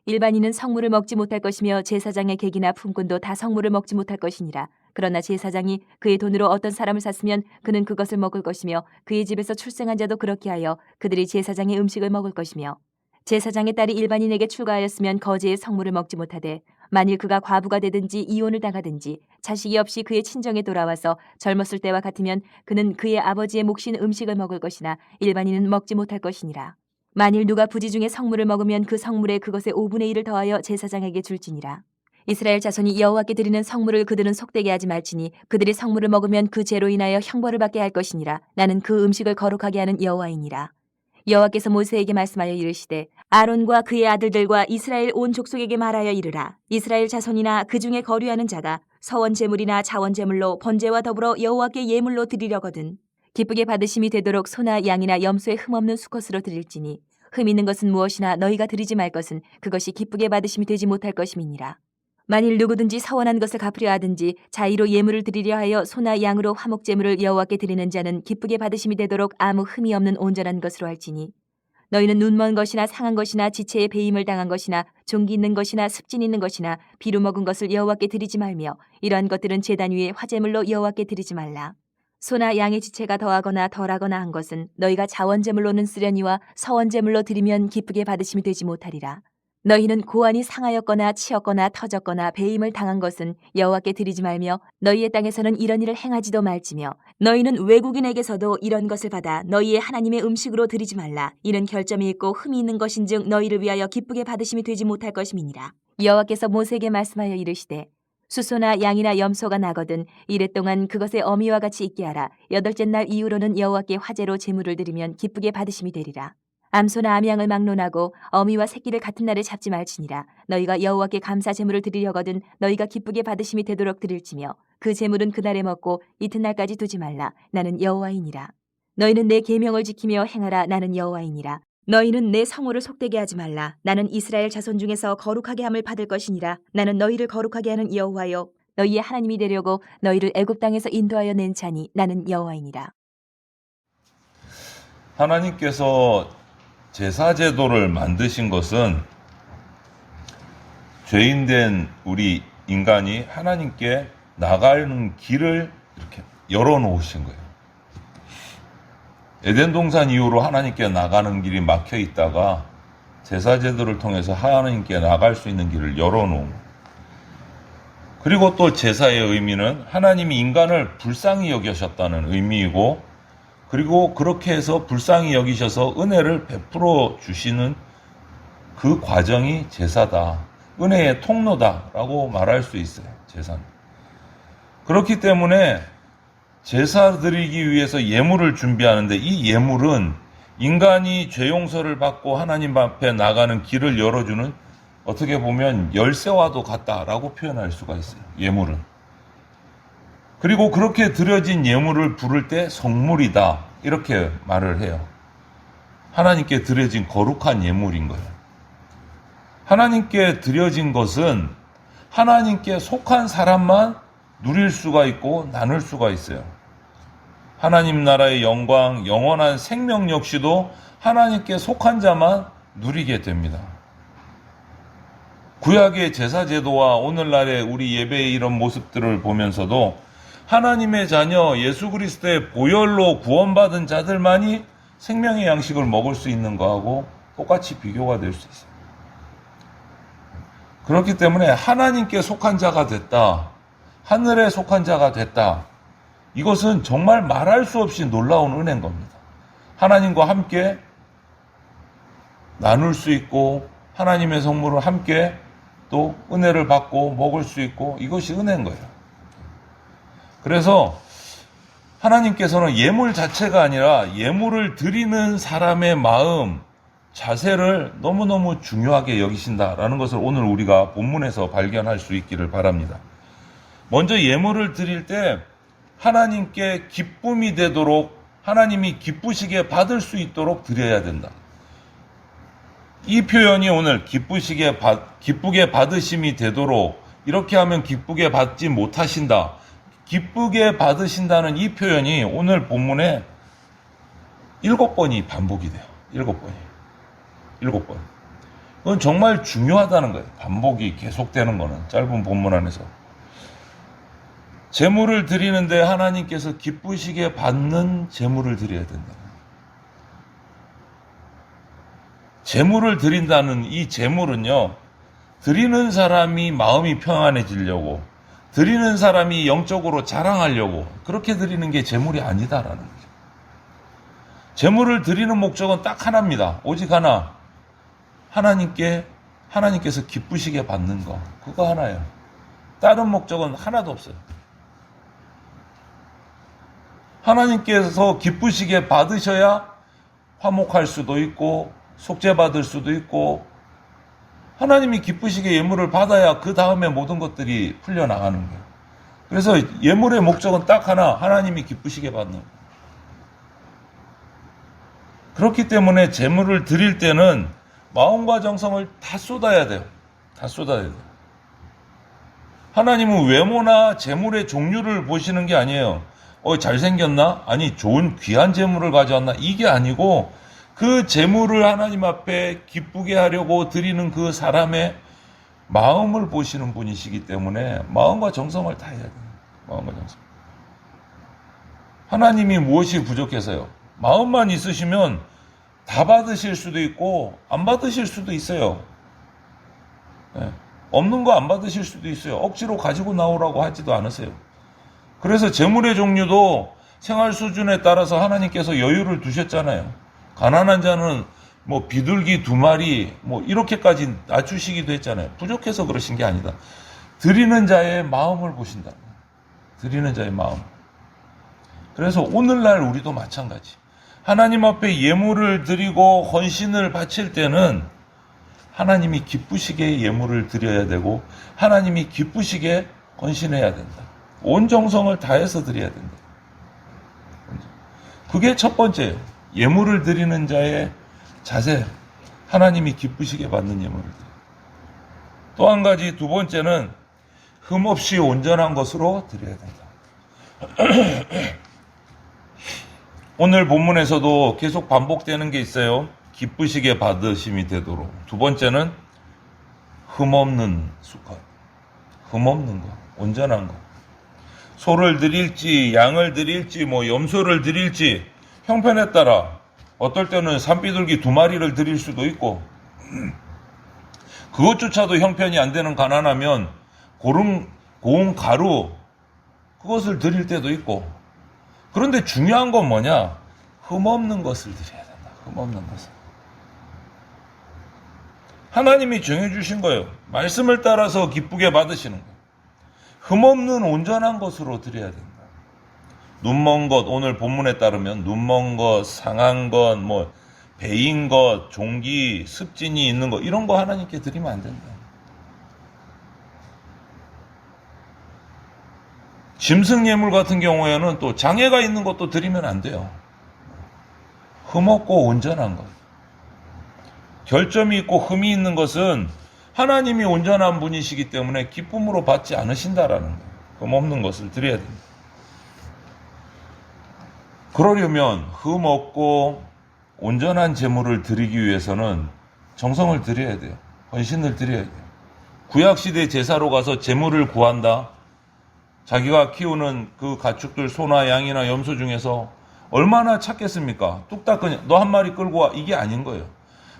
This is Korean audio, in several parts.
일반인은 성물을 먹지 못할 것이며 제사장의 객이나 품꾼도 다 성물을 먹지 못할 것이니라. 그러나 제사장이 그의 돈으로 어떤 사람을 샀으면 그는 그것을 먹을 것이며 그의 집에서 출생한 자도 그렇게 하여 그들이 제사장의 음식을 먹을 것이며 제사장의 딸이 일반인에게 출가하였으면 거제의 성물을 먹지 못하되 만일 그가 과부가 되든지 이혼을 당하든지 자식이 없이 그의 친정에 돌아와서 젊었을 때와 같으면 그는 그의 아버지의 몫인 음식을 먹을 것이나 일반인은 먹지 못할 것이니라. 만일 누가 부지 중에 성물을 먹으면 그 성물에 그것의 5분의 1을 더하여 제사장에게 줄지니라. 이스라엘 자손이 여호와께 드리는 성물을 그들은 속되게 하지 말지니 그들이 성물을 먹으면 그 죄로 인하여 형벌을 받게 할 것이니라. 나는 그 음식을 거룩하게 하는 여호와이니라. 여호와께서 모세에게 말씀하여 이르시되 아론과 그의 아들들과 이스라엘 온 족속에게 말하여 이르라. 이스라엘 자손이나 그 중에 거류하는 자가 서원 제물이나 자원 제물로 번제와 더불어 여호와께 예물로 드리려거든 기쁘게 받으심이 되도록 소나 양이나 염소의 흠없는 수컷으로 드릴지니 흠 있는 것은 무엇이나 너희가 드리지 말 것은 그것이 기쁘게 받으심이 되지 못할 것임이니라. 만일 누구든지 서원한 것을 갚으려 하든지 자의로 예물을 드리려 하여 소나 양으로 화목 제물을 여호와께 드리는 자는 기쁘게 받으심이 되도록 아무 흠이 없는 온전한 것으로 할지니 너희는 눈먼 것이나 상한 것이나 지체에 배임을 당한 것이나 종기 있는 것이나 습진 있는 것이나 비루 먹은 것을 여호와께 드리지 말며 이러한 것들은 제단 위에 화제물로 여호와께 드리지 말라. 소나 양의 지체가 더하거나 덜하거나 한 것은 너희가 자원제물로는 쓰려니와 서원제물로 드리면 기쁘게 받으심이 되지 못하리라. 너희는 고안이 상하였거나 치였거나 터졌거나 배임을 당한 것은 여호와께 드리지 말며 너희의 땅에서는 이런 일을 행하지도 말지며 너희는 외국인에게서도 이런 것을 받아 너희의 하나님의 음식으로 드리지 말라. 이는 결점이 있고 흠이 있는 것인즉 너희를 위하여 기쁘게 받으심이 되지 못할 것임이니라. 여호와께서 모세에게 말씀하여 이르시되 수소나 양이나 염소가 나거든 이랫동안 그것의 어미와 같이 있게 하라. 여덟째 날 이후로는 여호와께 화제로 제물을 드리면 기쁘게 받으심이 되리라. 암소나 암양을 막론하고 어미와 새끼를 같은 날에 잡지 말지니라. 너희가 여호와께 감사 제물을 드리려거든 너희가 기쁘게 받으심이 되도록 드릴지며 그 제물은 그날에 먹고 이튿날까지 두지 말라. 나는 여호와이니라. 너희는 내 계명을 지키며 행하라. 나는 여호와이니라. 너희는 내 성호를 속되게 하지 말라. 나는 이스라엘 자손 중에서 거룩하게 함을 받을 것이니라. 나는 너희를 거룩하게 하는 여호와요 너희의 하나님이 되려고 너희를 애굽 땅에서 인도하여 낸 자니 나는 여호와이니라. 하나님께서 제사제도를 만드신 것은 죄인된 우리 인간이 하나님께 나가는 길을 이렇게 열어놓으신 거예요. 에덴 동산 이후로 하나님께 나가는 길이 막혀 있다가 제사제도를 통해서 하나님께 나갈 수 있는 길을 열어놓은 거예요. 그리고 또 제사의 의미는 하나님이 인간을 불쌍히 여기셨다는 의미이고 그리고 그렇게 해서 불쌍히 여기셔서 은혜를 베풀어 주시는 그 과정이 제사다. 은혜의 통로다라고 말할 수 있어요. 제사는. 그렇기 때문에 제사 드리기 위해서 예물을 준비하는데 이 예물은 인간이 죄 용서를 받고 하나님 앞에 나가는 길을 열어주는 어떻게 보면 열쇠와도 같다라고 표현할 수가 있어요. 예물은. 그리고 그렇게 드려진 예물을 부를 때 성물이다 이렇게 말을 해요. 하나님께 드려진 거룩한 예물인 거예요. 하나님께 드려진 것은 하나님께 속한 사람만 누릴 수가 있고 나눌 수가 있어요. 하나님 나라의 영광, 영원한 생명 역시도 하나님께 속한 자만 누리게 됩니다. 구약의 제사제도와 오늘날의 우리 예배의 이런 모습들을 보면서도 하나님의 자녀 예수 그리스도의 보혈로 구원받은 자들만이 생명의 양식을 먹을 수 있는 거하고 똑같이 비교가 될 수 있어요. 그렇기 때문에 하나님께 속한 자가 됐다. 하늘에 속한 자가 됐다. 이것은 정말 말할 수 없이 놀라운 은혜인 겁니다. 하나님과 함께 나눌 수 있고 하나님의 성물을 함께 또 은혜를 받고 먹을 수 있고 이것이 은혜인 거예요. 그래서 하나님께서는 예물 자체가 아니라 예물을 드리는 사람의 마음, 자세를 너무너무 중요하게 여기신다라는 것을 오늘 우리가 본문에서 발견할 수 있기를 바랍니다. 먼저 예물을 드릴 때 하나님께 기쁨이 되도록 하나님이 기쁘시게 받을 수 있도록 드려야 된다. 이 표현이 오늘 기쁘게 받으심이 되도록 이렇게 하면 기쁘게 받지 못하신다. 기쁘게 받으신다는 이 표현이 오늘 본문에 7번이 반복이 돼요. 7번이. 7번. 그건 정말 중요하다는 거예요. 반복이 계속되는 거는 짧은 본문 안에서. 제물을 드리는데 하나님께서 기쁘시게 받는 제물을 드려야 된다. 제물을 드린다는 이 제물은요, 드리는 사람이 마음이 평안해지려고, 드리는 사람이 영적으로 자랑하려고 그렇게 드리는 게 제물이 아니다라는 거죠. 제물을 드리는 목적은 딱 하나입니다. 오직 하나. 하나님께서 기쁘시게 받는 거. 그거 하나예요. 다른 목적은 하나도 없어요. 하나님께서 기쁘시게 받으셔야 화목할 수도 있고 속죄받을 수도 있고, 하나님이 기쁘시게 예물을 받아야 그 다음에 모든 것들이 풀려나가는 거예요. 그래서 예물의 목적은 딱 하나, 하나님이 기쁘시게 받는 거예요. 그렇기 때문에 제물을 드릴 때는 마음과 정성을 다 쏟아야 돼요. 다 쏟아야 돼요. 하나님은 외모나 제물의 종류를 보시는 게 아니에요. 잘생겼나? 아니, 좋은 귀한 제물을 가져왔나? 이게 아니고, 그 제물을 하나님 앞에 기쁘게 하려고 드리는 그 사람의 마음을 보시는 분이시기 때문에 마음과 정성을 다 해야 돼요. 마음과 정성. 하나님이 무엇이 부족해서요? 마음만 있으시면 다 받으실 수도 있고 안 받으실 수도 있어요. 네. 없는 거 안 받으실 수도 있어요. 억지로 가지고 나오라고 하지도 않으세요. 그래서 제물의 종류도 생활 수준에 따라서 하나님께서 여유를 두셨잖아요. 가난한 자는 뭐 비둘기 2마리 뭐 이렇게까지 낮추시기도 했잖아요. 부족해서 그러신 게 아니다. 드리는 자의 마음을 보신다. 드리는 자의 마음. 그래서 오늘날 우리도 마찬가지. 하나님 앞에 예물을 드리고 헌신을 바칠 때는 하나님이 기쁘시게 예물을 드려야 되고 하나님이 기쁘시게 헌신해야 된다. 온 정성을 다해서 드려야 된다. 그게 첫 번째예요. 예물을 드리는 자의 자세, 하나님이 기쁘시게 받는 예물을 드려요. 또 한 가지, 두 번째는 흠없이 온전한 것으로 드려야 된다. 오늘 본문에서도 계속 반복되는 게 있어요. 기쁘시게 받으심이 되도록. 두 번째는 흠없는 수컷, 흠없는 것, 온전한 것. 소를 드릴지 양을 드릴지 뭐 염소를 드릴지 형편에 따라 어떨 때는 산비둘기 2마리를 드릴 수도 있고, 그것조차도 형편이 안 되는 가난하면 고운 가루 그것을 드릴 때도 있고. 그런데 중요한 건 뭐냐? 흠없는 것을 드려야 된다. 흠없는 것을. 하나님이 정해주신 거예요. 말씀을 따라서 기쁘게 받으시는 거예요. 흠없는 온전한 것으로 드려야 된다. 눈먼 것, 오늘 본문에 따르면 눈먼 것, 상한 것, 뭐 베인 것, 종기, 습진이 있는 것, 이런 거 하나님께 드리면 안 된다. 짐승 예물 같은 경우에는 또 장애가 있는 것도 드리면 안 돼요. 흠없고 온전한 것. 결점이 있고 흠이 있는 것은 하나님이 온전한 분이시기 때문에 기쁨으로 받지 않으신다라는 거예요. 흠없는 것을 드려야 됩니다. 그러려면 흠없고 온전한 제물을 드리기 위해서는 정성을 드려야 돼요. 헌신을 드려야 돼요. 구약시대 제사로 가서 제물을 구한다. 자기가 키우는 그 가축들 소나 양이나 염소 중에서 얼마나 찾겠습니까? 뚝딱 그냥 너 한 마리 끌고 와, 이게 아닌 거예요.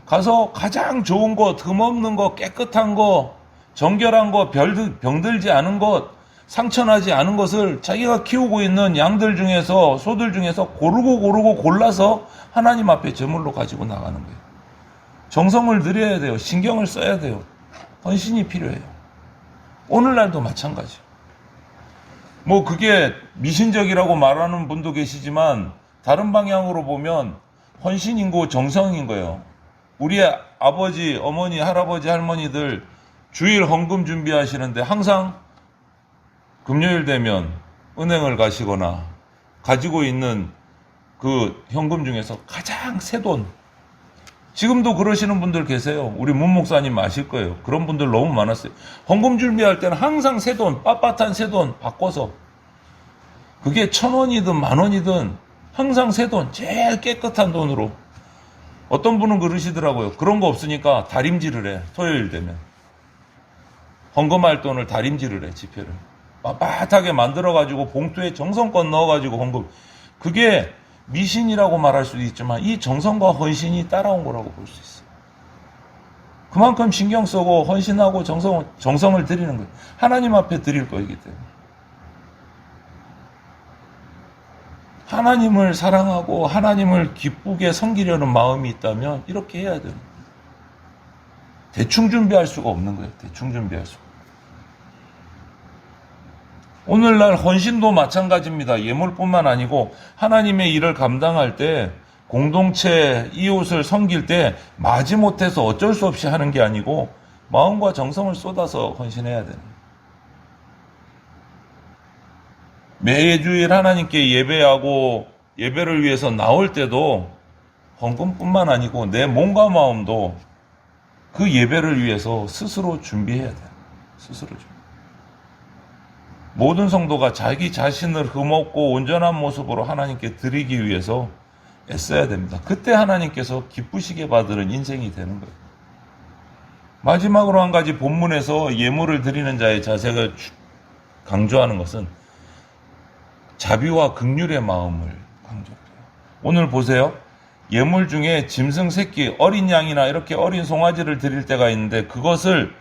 가서 가장 좋은 것, 흠없는 것, 깨끗한 것, 정결한 것, 병들지 않은 것, 상처나지 않은 것을 자기가 키우고 있는 양들 중에서, 소들 중에서 고르고 골라서 하나님 앞에 제물로 가지고 나가는 거예요. 정성을 들여야 돼요. 신경을 써야 돼요. 헌신이 필요해요. 오늘날도 마찬가지. 뭐 그게 미신적이라고 말하는 분도 계시지만 다른 방향으로 보면 헌신인고 정성인 거예요. 우리의 아버지, 어머니, 할아버지, 할머니들 주일 헌금 준비하시는데 항상 금요일 되면 은행을 가시거나 가지고 있는 그 현금 중에서 가장 새 돈, 지금도 그러시는 분들 계세요. 우리 문 목사님 아실 거예요. 그런 분들 너무 많았어요. 헌금 준비할 때는 항상 새 돈, 빳빳한 새 돈 바꿔서, 그게 1,000원이든 10,000원이든 항상 새 돈, 제일 깨끗한 돈으로. 어떤 분은 그러시더라고요. 그런 거 없으니까 다림질을 해. 토요일 되면. 헌금할 돈을 다림질을 해, 지폐를. 빳빳하게 만들어가지고 봉투에 정성껏 넣어가지고 헌금. 그게 미신이라고 말할 수도 있지만 이 정성과 헌신이 따라온 거라고 볼 수 있어요. 그만큼 신경 쓰고 헌신하고 정성을 드리는 거예요. 하나님 앞에 드릴 거이기 때문에. 하나님을 사랑하고 하나님을 기쁘게 섬기려는 마음이 있다면 이렇게 해야 돼요. 대충 준비할 수가 없는 거예요. 대충 준비할 수가. 오늘날 헌신도 마찬가지입니다. 예물뿐만 아니고 하나님의 일을 감당할 때 공동체 이웃을 섬길 때 마지못해서 어쩔 수 없이 하는 게 아니고 마음과 정성을 쏟아서 헌신해야 되는 거예요. 매주일 하나님께 예배하고 예배를 위해서 나올 때도 헌금뿐만 아니고 내 몸과 마음도 그 예배를 위해서 스스로 준비해야 돼요. 스스로 준비. 모든 성도가 자기 자신을 흠없고 온전한 모습으로 하나님께 드리기 위해서 애써야 됩니다. 그때 하나님께서 기쁘시게 받으는 인생이 되는 거예요. 마지막으로 한 가지 본문에서 예물을 드리는 자의 자세가 강조하는 것은 자비와 긍휼의 마음을 강조해요. 오늘 보세요. 예물 중에 짐승 새끼, 어린 양이나 이렇게 어린 송아지를 드릴 때가 있는데 그것을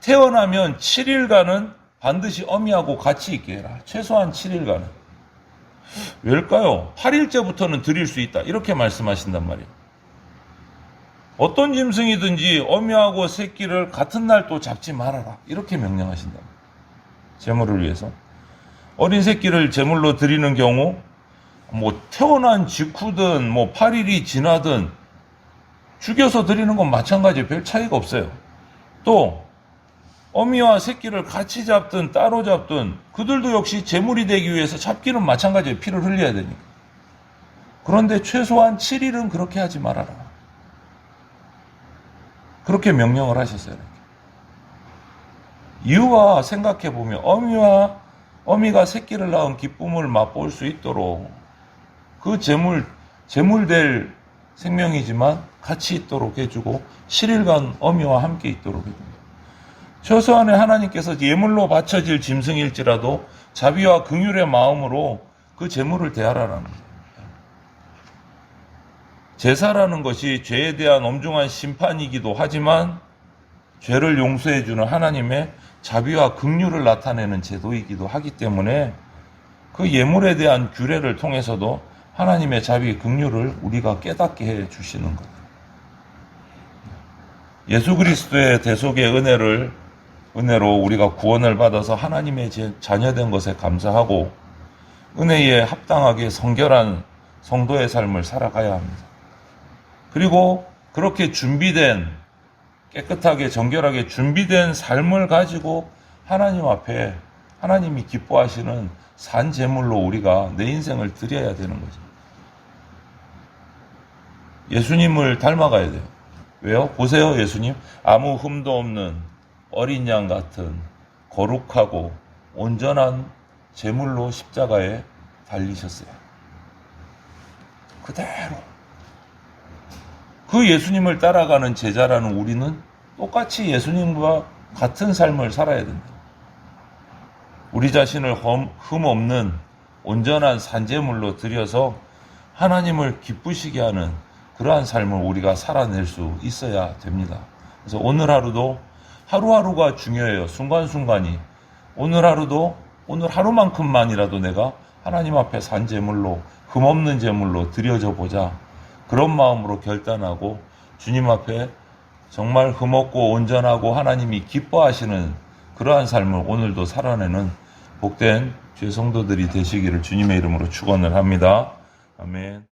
태어나면 7일간은 반드시 어미하고 같이 있게 해라. 최소한 7일간은. 왜일까요? 8일째부터는 드릴 수 있다. 이렇게 말씀하신단 말이에요. 어떤 짐승이든지 어미하고 새끼를 같은 날 또 잡지 말아라. 이렇게 명령하신다. 제물을 위해서. 어린 새끼를 제물로 드리는 경우 태어난 직후든 8일이 지나든 죽여서 드리는 건 마찬가지예요. 별 차이가 없어요. 또 어미와 새끼를 같이 잡든 따로 잡든 그들도 역시 제물이 되기 위해서 잡기는 마찬가지예요. 피를 흘려야 되니까. 그런데 최소한 7일은 그렇게 하지 말아라. 그렇게 명령을 하셨어요. 이렇게. 이유와 생각해보면 어미가 새끼를 낳은 기쁨을 맛볼 수 있도록 그 제물될 생명이지만 같이 있도록 해주고 7일간 어미와 함께 있도록 해줍니다. 최소한의 하나님께서 예물로 바쳐질 짐승일지라도 자비와 긍휼의 마음으로 그 제물을 대하라는 거예요. 제사라는 것이 죄에 대한 엄중한 심판이기도 하지만 죄를 용서해주는 하나님의 자비와 긍휼을 나타내는 제도이기도 하기 때문에 그 예물에 대한 규례를 통해서도 하나님의 자비, 긍휼을 우리가 깨닫게 해 주시는 것. 예수 그리스도의 대속의 은혜로 우리가 구원을 받아서 하나님의 자녀된 것에 감사하고 은혜에 합당하게 성결한 성도의 삶을 살아가야 합니다. 그리고 그렇게 깨끗하게 정결하게 준비된 삶을 가지고 하나님 앞에 하나님이 기뻐하시는 산 제물로 우리가 내 인생을 드려야 되는 거죠. 예수님을 닮아가야 돼요. 왜요? 보세요, 예수님. 아무 흠도 없는 어린 양 같은 거룩하고 온전한 제물로 십자가에 달리셨어요. 그대로. 그 예수님을 따라가는 제자라는 우리는 똑같이 예수님과 같은 삶을 살아야 된다. 우리 자신을 흠 없는 온전한 산제물로 드려서 하나님을 기쁘시게 하는 그러한 삶을 우리가 살아낼 수 있어야 됩니다. 그래서 오늘 하루도 하루하루가 중요해요. 순간순간이. 오늘 하루도 오늘 하루만큼만이라도 내가 하나님 앞에 산제물로 흠없는 제물로 드려져 보자. 그런 마음으로 결단하고 주님 앞에 정말 흠없고 온전하고 하나님이 기뻐하시는 그러한 삶을 오늘도 살아내는 복된 죄 성도들이 되시기를 주님의 이름으로 축원을 합니다. 아멘.